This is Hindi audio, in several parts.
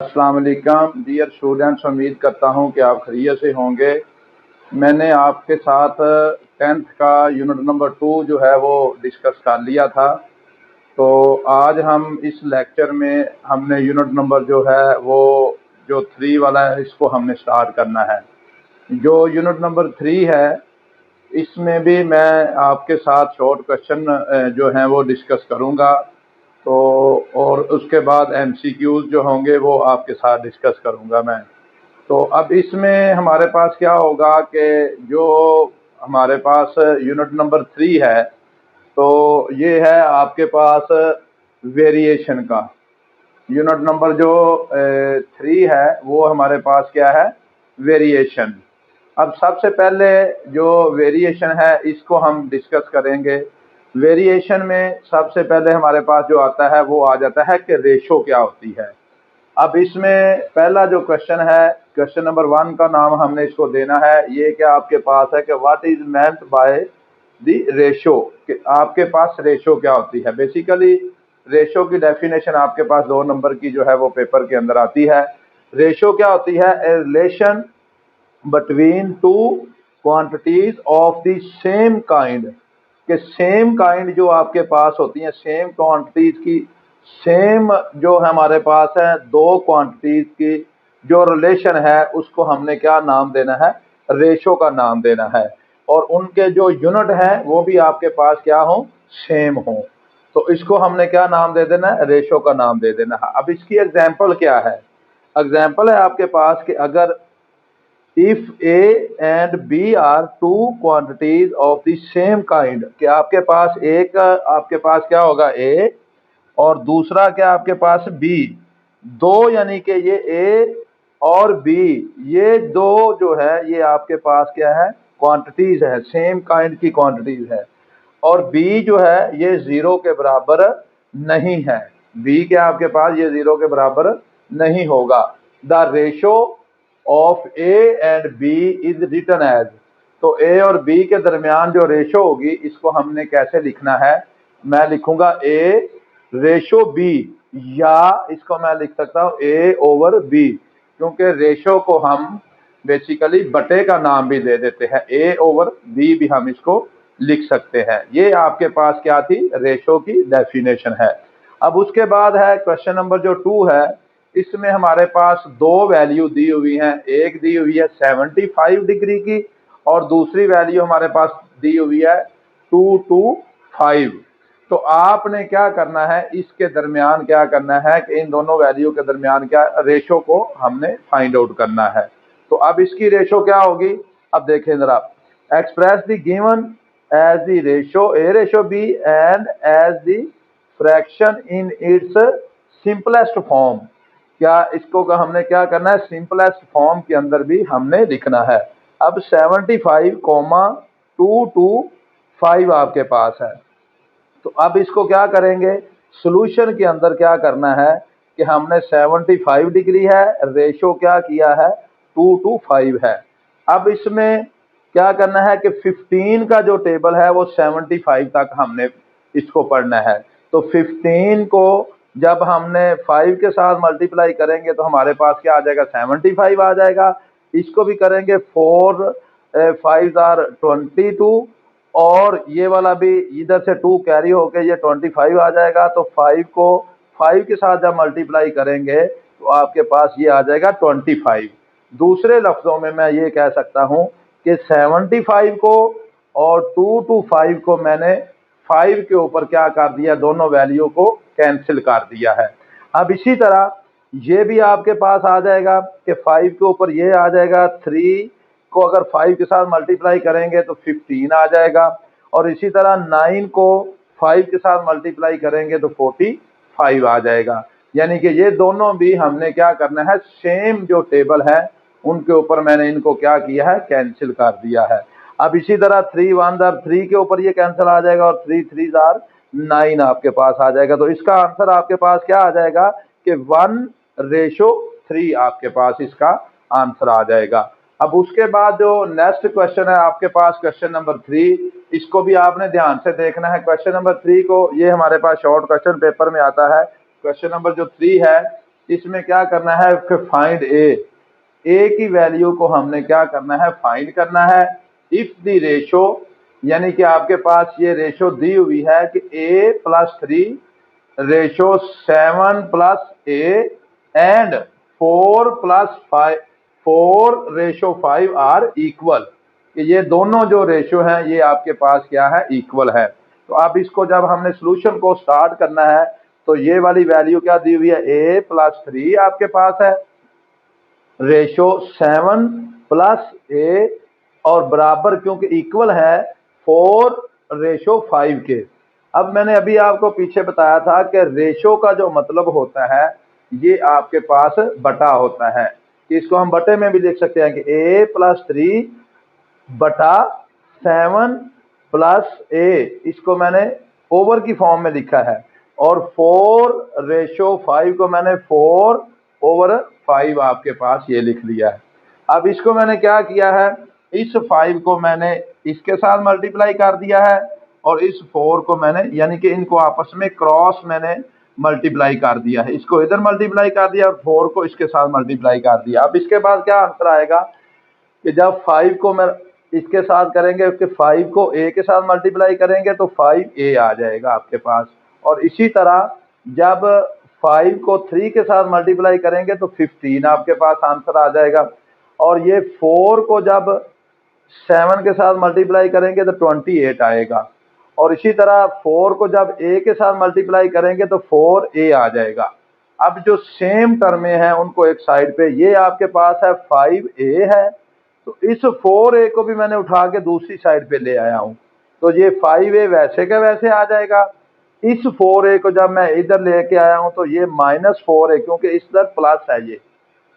अस्सलाम वालेकुम डियर स्टूडेंट्स, उम्मीद करता हूं कि आप खैरियत से होंगे। मैंने आपके साथ 10th का यूनिट नंबर 2 जो है वो डिस्कस कर लिया था। तो आज हम इस लेक्चर में हमने यूनिट नंबर जो है वो जो 3 वाला है इसको हमने स्टार्ट करना है। जो यूनिट नंबर 3 है इसमें भी मैं आपके साथ शॉर्ट क्वेश्चन जो हैं वो डिस्कस करूंगा। तो और उसके बाद एमसीक्यूज जो होंगे वो आपके साथ डिस्कस करूंगा मैं। तो अब इसमें हमारे पास क्या होगा कि जो हमारे पास यूनिट नंबर 3 है तो ये है आपके पास वेरिएशन का। यूनिट नंबर जो 3 है वो हमारे पास क्या है, वेरिएशन। अब सबसे पहले जो वेरिएशन है इसको हम डिस्कस करेंगे। वेरिएशन में सबसे पहले हमारे पास जो आता है वो आ जाता है कि रेशो क्या होती है। अब इसमें पहला जो क्वेश्चन है, क्वेश्चन नंबर 1 का नाम हमने इसको देना है, ये क्या आपके पास है कि what is meant by the ratio, कि आपके पास रेशो क्या होती है। बेसिकली रेशो की डेफिनेशन आपके पास 2 नंबर की जो है वो पेपर के अंदर आती है। रेशो क्या होती है, a relation between two quantities of the same kind, के सेम काइंड जो आपके पास होती हैं, सेम क्वांटिटीज की, सेम जो हमारे पास है दो क्वांटिटीज की जो रिलेशन है उसको हमने क्या नाम देना है, रेशो का नाम देना है। और उनके जो यूनिट है वो भी आपके पास क्या हो, सेम हो। तो इसको हमने क्या नाम दे देना है, रेशो का नाम दे देना है। अब इसकी एग्जांपल क्या है, एग्जांपल है आपके पास कि अगर if A and B are two quantities of the same kind, कि आपके पास एक आपके पास क्या होगा A और दूसरा क्या आपके पास B, दो यानी कि ये A और B, ये दो जो है ये आपके पास क्या है, क्वांटिटीज है, सेम काइंड की क्वांटिटीज है। और B जो है ये 0 के बराबर नहीं है, B क्या आपके पास ये 0 के बराबर नहीं होगा। The ratio of A and B is written as, तो ए और बी के दरमियान जो रेशो होगी इसको हमने कैसे लिखना है, मैं लिखूंगा ए रेशो बी, या इसको मैं लिख सकता हूं ए ओवर बी, क्योंकि रेशो को हम बेसिकली बटे का नाम भी दे देते हैं, ए ओवर बी भी हम इसको लिख सकते हैं। ये आपके पास क्या थी, रेशो की डेफिनेशन है। अब उसके बाद है क्वेश्चन नंबर जो 2 है, इसमें हमारे पास दो वैल्यू दी हुई हैं, एक दी हुई है 75 डिग्री की और दूसरी वैल्यू हमारे पास दी हुई है 225। तो आपने क्या करना है, इसके दरमियान क्या करना है कि इन दोनों वैल्यू के दरमियान क्या रेशो को हमने फाइंड आउट करना है। तो अब इसकी रेशो क्या होगी, अब देखें जरा, express the given as the ratio A ratio B and as the fraction in its simplest form. क्या इसको का हमने क्या करना है, सिंपलेस्ट फॉर्म के अंदर भी हमने लिखना है। अब 75,225 आपके पास है, तो अब इसको क्या करेंगे, सॉल्यूशन के अंदर क्या करना है कि हमने 75 डिग्री है, रेशो क्या किया है 225 है। अब इसमें क्या करना है कि 15 का जो टेबल है वो 75 तक हमने इसको पढ़ना है। तो 15 को जब हमने 5 के साथ मल्टीप्लाई करेंगे तो हमारे पास क्या आ जाएगा, 75 आ जाएगा। इसको भी करेंगे 4 5 आर 22, और ये वाला भी इधर से 2 कैरी होके ये 25 आ जाएगा। तो 5 को 5 के साथ जब मल्टीप्लाई करेंगे तो आपके पास ये आ जाएगा 25। दूसरे लफ्जों में मैं ये कह सकता हूं कि 75 को और 225 को मैंने 5 के ऊपर क्या कर दिया, दोनों वैल्यू को कैंसिल कर दिया है। अब इसी तरह ये भी आपके पास आ जाएगा कि 5 के ऊपर ये आ जाएगा, 3 को अगर 5 के साथ मल्टीप्लाई करेंगे तो 15 आ जाएगा, और इसी तरह 9 को 5 के साथ मल्टीप्लाई करेंगे तो 45 आ जाएगा। यानी कि ये दोनों भी हमने क्या करना है, सेम जो टेबल है उनके ऊपर मैंने इनको क्या किया है, कैंसिल कर दिया है। अब इसी तरह 3 1 आर 3 के ऊपर ये कैंसिल आ जाएगा और 3 3 आर 9 आपके पास आ जाएगा। तो इसका आंसर आपके पास क्या आ जाएगा कि 1:3 आपके पास इसका आंसर आ जाएगा। अब उसके बाद जो नेक्स्ट क्वेश्चन है आपके पास, क्वेश्चन नंबर 3, इसको भी आपने ध्यान से देखना है। क्वेश्चन नंबर 3 को, ये हमारे पास शॉर्ट क्वेश्चन पेपर में आता है। क्वेश्चन नंबर जो 3 है इसमें क्या करना है कि फाइंड ए की वैल्यू को हमने क्या करना है, फाइंड करना है। इफ द रेशो, यानी कि आपके पास ये रेशो दी हुई है कि a+3 ratio 7+a and 4+5 are equal, कि ये दोनों जो रेशो हैं ये आपके पास क्या है, इक्वल है। तो अब इसको जब हमने सोल्यूशन को स्टार्ट करना है तो ये वाली वैल्यू क्या दी हुई है, a+3 आपके पास है, रेशो 7+a और बराबर क्योंकि इक्वल है 4:5 के। अब मैंने अभी आपको पीछे बताया था कि रेशो का जो मतलब होता है ये आपके पास बटा होता है, इसको हम बटे में भी लिख सकते हैं कि a+3 बटा 7+a, इसको मैंने ओवर की फॉर्म में लिखा है, और 4:5 को मैंने 4/5 आपके पास ये लिख लिया है। अब इसको मैंने क्या किया है, इस 5 को मैंने इसके साथ मल्टीप्लाई कर दिया है और इस 4 को मैंने, यानी कि इनको आपस में क्रॉस मैंने मल्टीप्लाई कर दिया है, इसको इधर मल्टीप्लाई कर दिया और 4 को इसके साथ मल्टीप्लाई कर दिया। अब इसके बाद क्या आंसर आएगा कि जब 5 को मैं इसके साथ करेंगे, उसके 5 को a के साथ मल्टीप्लाई करेंगे तो 5a आ जाएगा आपके पास, और इसी तरह जब 5 को 3 के साथ मल्टीप्लाई करेंगे तो 15 आपके पास आंसर आ जाएगा, और ये 4 को जब 7 के साथ मल्टीप्लाई करेंगे तो 28 आएगा, और इसी तरह 4 को जब a के साथ मल्टीप्लाई करेंगे तो 4a आ जाएगा। अब जो सेम टर्में हैं उनको एक साइड पे, ये आपके पास है 5a है, तो इस 4a को भी मैंने उठा के दूसरी साइड पे ले आया हूं, तो ये 5a वैसे का वैसे आ जाएगा। इस 4a को जब मैं इधर लेके आया हूं तो ये -4 है, क्योंकि इस तरह प्लस है, ये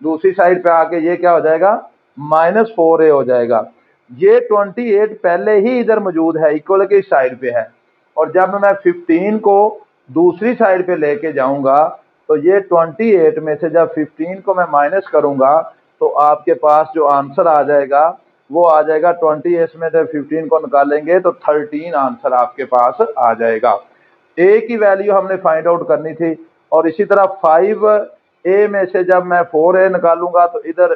दूसरी साइड पे आके ये क्या हो जाएगा, -4a हो जाएगा। ये 28 पहले ही इधर मौजूद है, इक्वल की साइड पे है, और जब मैं 15 को दूसरी साइड पे लेके जाऊंगा तो ये 28 में से जब 15 को मैं माइनस करूंगा तो आपके पास जो आंसर आ जाएगा वो आ जाएगा 28 में से 15 को निकालेंगे तो 13 आंसर आपके पास आ जाएगा। ए की वैल्यू हमने फाइंड आउट करनी थी, और इसी तरह 5a में से जब मैं 4a निकालूंगा तो इधर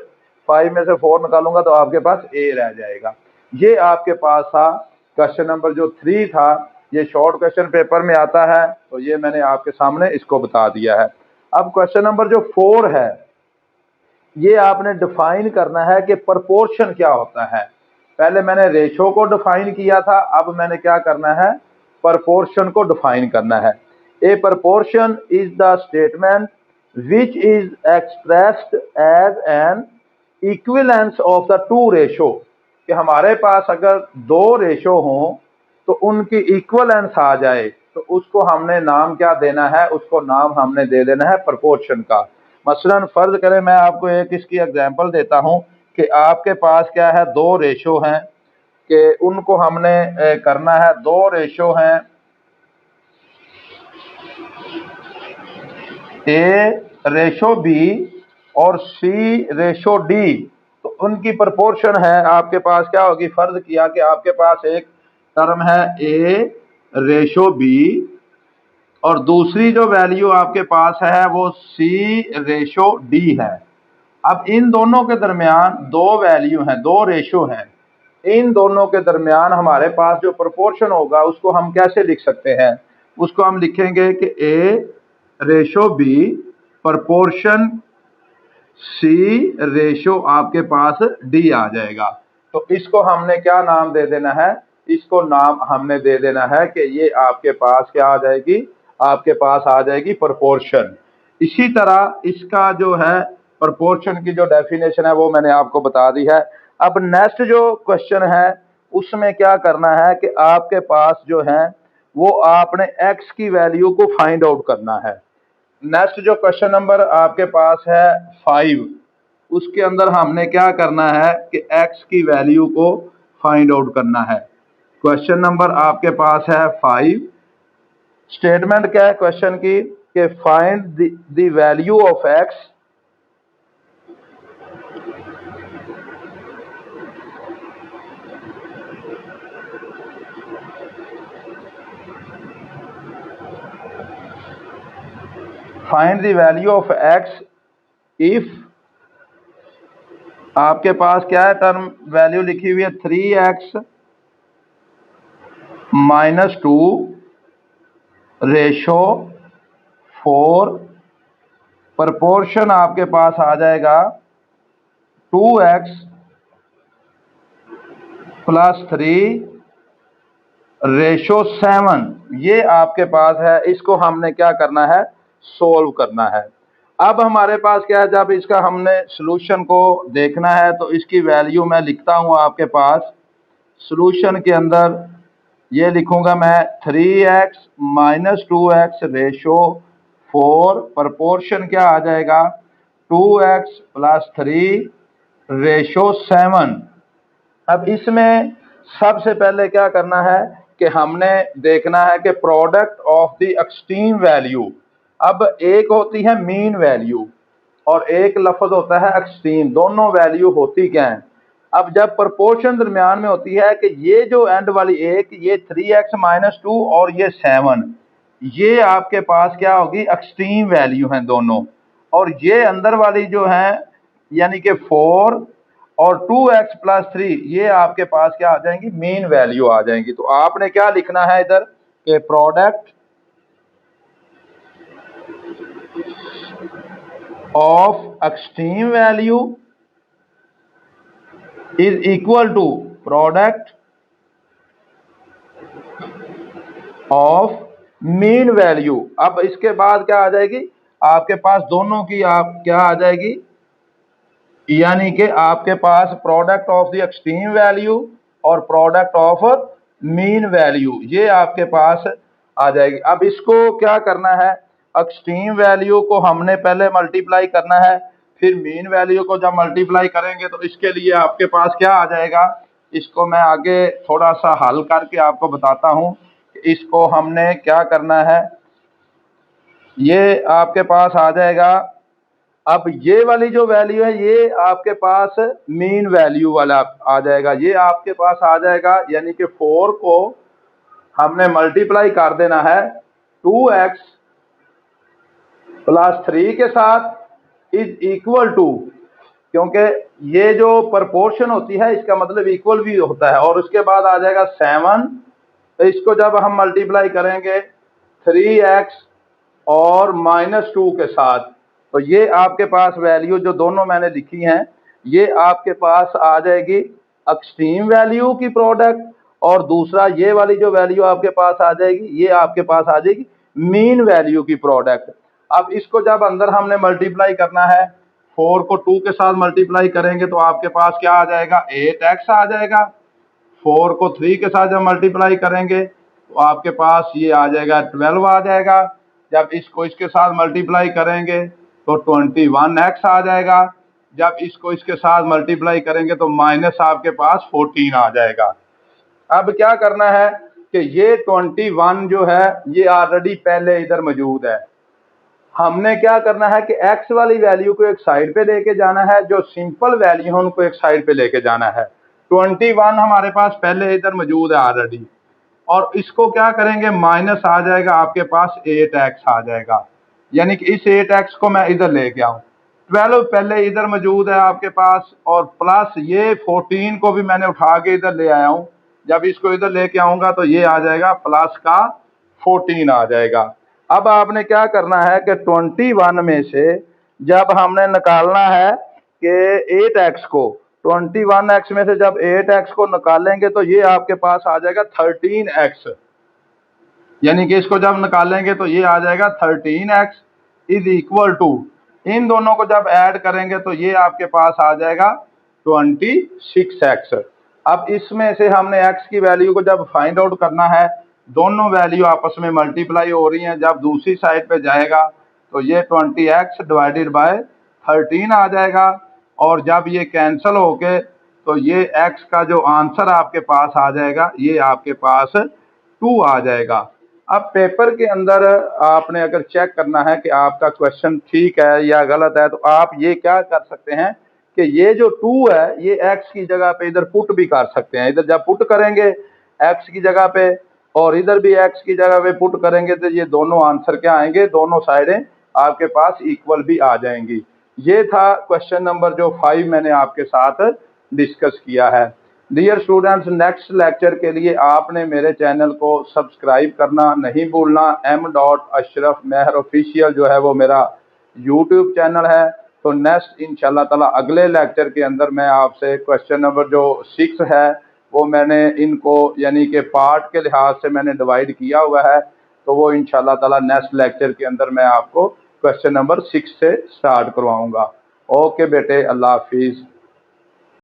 5 में से 4 निकालूंगा तो आपके पास a रह जाएगा। ये आपके पास था क्वेश्चन नंबर जो 3 था, ये शॉर्ट क्वेश्चन पेपर में आता है, तो ये मैंने आपके सामने इसको बता दिया है। अब क्वेश्चन नंबर जो 4 है, ये आपने डिफाइन करना है कि प्रोपोर्शन क्या होता है। पहले मैंने रेशो को डिफाइन किया था, अब मैंने क्या करना है, प्रोपोर्शन को डिफाइन करना है। A proportion is the statement which is expressed as an equivalence of the two ratio, कि हमारे पास अगर दो रेशो हों तो उनकी इक्विवेलेंस आ जाए तो उसको हमने नाम क्या देना है, उसको नाम हमने दे देना है प्रोपोर्शन का। मसलन फर्ज करें मैं आपको एक इसकी एग्जांपल देता हूं कि आपके पास क्या है, दो रेशो हैं, कि उनको हमने करना है, दो रेशो हैं, A/B और C/D, तो उनकी प्रोपोर्शन है आपके पास क्या होगी, फर्ज किया कि आपके पास एक टर्म है A/B और दूसरी जो वैल्यू आपके पास है वो C/D है। अब इन दोनों के दरमियान दो वैल्यू हैं, दो रेशो हैं, इन दोनों के दरमियान हमारे पास जो प्रोपोर्शन होगा उसको हम कैसे लिख सकते हैं, उसको हम लिखेंगे कि A/B प्रोपोर्शन C/ आपके पास D आ जाएगा। तो इसको हमने क्या नाम दे देना है, इसको नाम हमने दे देना है कि ये आपके पास क्या आ जाएगी, आपके पास आ जाएगी प्रोपोर्शन। इसी तरह इसका जो है प्रोपोर्शन की जो डेफिनेशन है वो मैंने आपको बता दी है। अब नेक्स्ट जो क्वेश्चन है उसमें क्या करना है कि आपके पास जो है वो आपने x की वैल्यू को फाइंड आउट करना है। नेक्स्ट जो क्वेश्चन नंबर आपके पास है 5, उसके अंदर हमने क्या करना है कि x की वैल्यू को फाइंड आउट करना है। क्वेश्चन नंबर आपके पास है 5, स्टेटमेंट क्या है क्वेश्चन की कि find the value of x find the value of x if आपके पास क्या है, टर्म वैल्यू लिखी हुई है 3x - 2 रेशो 4, प्रपोर्शन आपके पास आ जाएगा 2x + 3 रेशो 7। ये आपके पास है, इसको हमने क्या करना है, सोल्व करना है। अब हमारे पास क्या है, जब इसका हमने सॉल्यूशन को देखना है तो इसकी वैल्यू मैं लिखता हूं आपके पास सॉल्यूशन के अंदर, ये लिखूंगा मैं 3x - 2x रेशो 4, प्रपोर्शन क्या आ जाएगा 2x + 3 रेशो 7। अब इसमें सबसे पहले क्या करना है कि हमने देखना है कि product of the extreme value. अब एक होती है मीन वैल्यू और एक लफ्ज होता है एक्सट्रीम, दोनों वैल्यू होती क्या है। अब जब प्रोपोर्शन दरमियान में होती है कि ये जो एंड वाली एक, ये 3x - 2 और ये 7, ये आपके पास क्या होगी, एक्सट्रीम वैल्यू हैं दोनों। और ये अंदर वाली जो है यानी कि 4 और 2x + 3, ये आपके पास क्या आ जाएंगी, मीन वैल्यू आ जाएंगी। तो आपने क्या लिखना है इधर कि product of extreme value is equal to product of mean value. अब इसके बाद क्या आ जाएगी, आपके पास दोनों की आप क्या आ जाएगी, यानी कि आपके पास product of the extreme value और प्रोडक्ट ऑफ मीन वैल्यू, ये आपके पास आ जाएगी। अब इसको क्या करना है, एक्सट्रीम वैल्यू को हमने पहले मल्टीप्लाई करना है, फिर मीन वैल्यू को जब मल्टीप्लाई करेंगे तो इसके लिए आपके पास क्या आ जाएगा, इसको मैं आगे थोड़ा सा हल करके आपको बताता हूं। इसको हमने क्या करना है, ये आपके पास आ जाएगा। अब ये वाली जो वैल्यू है ये आपके पास मीन वैल्यू वाला आ जाएगा, ये आपके पास आ जाएगा, यानी कि 4 को हमने मल्टीप्लाई कर देना है 2x + 3 के साथ इज इक्वल टू, क्योंकि ये जो प्रपोर्शन होती है इसका मतलब इक्वल भी होता है, और उसके बाद आ जाएगा 7। तो इसको जब हम मल्टीप्लाई करेंगे 3x और -2 के साथ, तो ये आपके पास वैल्यू जो दोनों मैंने लिखी हैं ये आपके पास आ जाएगी एक्सट्रीम वैल्यू की प्रोडक्ट, और दूसरा ये वाली जो वैल्यू आपके पास आ जाएगी ये आपके पास आ जाएगी मीन वैल्यू की प्रोडक्ट। अब इसको जब अंदर हमने मल्टीप्लाई करना है, 4 को 2 के साथ मल्टीप्लाई करेंगे तो आपके पास क्या आ जाएगा, 8x आ जाएगा। 4 को 3 के साथ जब मल्टीप्लाई करेंगे तो आपके पास ये आ जाएगा 12 आ जाएगा। जब इसको इसके साथ मल्टीप्लाई करेंगे तो 21x आ जाएगा। जब इसको इसके साथ मल्टीप्लाई करेंगे तो माइनस आपके पास 14 आ जाएगा। अब क्या करना है कि ये 21 जो है ये ऑलरेडी पहले इधर मौजूद है, हमने क्या करना है कि x वाली वैल्यू को एक साइड पे लेके जाना है, जो सिंपल वैल्यू है उनको एक साइड पे लेके जाना है। 21 हमारे पास पहले इधर मौजूद है ऑलरेडी, और इसको क्या करेंगे, माइनस आ जाएगा आपके पास 8x आ जाएगा, यानी कि इस 8x को मैं इधर लेके आऊं। 12 पहले इधर मौजूद है आपके पास, और प्लस ये 14 को भी मैंने उठा के इधर ले आया हूं। जब इसको इधर लेके आऊंगा तो ये आ जाएगा प्लस का 14 आ जाएगा। अब आपने क्या करना है कि 21 में से जब हमने निकालना है कि 8x को, 21x में से जब 8x को निकालेंगे तो ये आपके पास आ जाएगा 13x, यानी कि इसको जब निकालेंगे तो ये आ जाएगा 13x इज इक्वल टू, इन दोनों को जब ऐड करेंगे तो ये आपके पास आ जाएगा 26x। अब इसमें से हमने x की वैल्यू को जब फाइंड आउट करना है, दोनों वैल्यू आपस में मल्टीप्लाई हो रही हैं, जब दूसरी साइड पे जाएगा तो ये 20x डिवाइडेड बाय 13 आ जाएगा, और जब ये कैंसिल होके तो ये x का जो आंसर आपके पास आ जाएगा ये आपके पास 2 आ जाएगा। अब पेपर के अंदर आपने अगर चेक करना है कि आपका क्वेश्चन ठीक है या गलत है, तो आप ये क्या कर सकते हैं कि ये जो 2 है ये x की जगह पे इधर पुट भी कर सकते हैं। इधर जब पुट करेंगे x की जगह पे और इधर भी x की जगह पे पुट करेंगे तो ये दोनों आंसर क्या आएंगे, दोनों साइडें आपके पास इक्वल भी आ जाएंगी। ये था क्वेश्चन नंबर जो 5 मैंने आपके साथ डिस्कस किया है। डियर स्टूडेंट्स, नेक्स्ट लेक्चर के लिए आपने मेरे चैनल को सब्सक्राइब करना नहीं भूलना। M.Ashraf Meher ऑफिशियल जो है वो मेरा यूट्यूब चैनल है। तो नेक्स्ट इंशाल्लाह ताला अगले लेक्चर के अंदर मैं आपसे क्वेश्चन नंबर जो 6 है वो मैंने इनको यानी कि पार्ट के लिहाज से मैंने डिवाइड किया हुआ है। तो वो इंशाल्लाह ताला नेक्स्ट लेक्चर के अंदर मैं आपको क्वेश्चन नंबर 6 से स्टार्ट करवाऊंगा। ओके बेटे, अल्लाह हाफिज।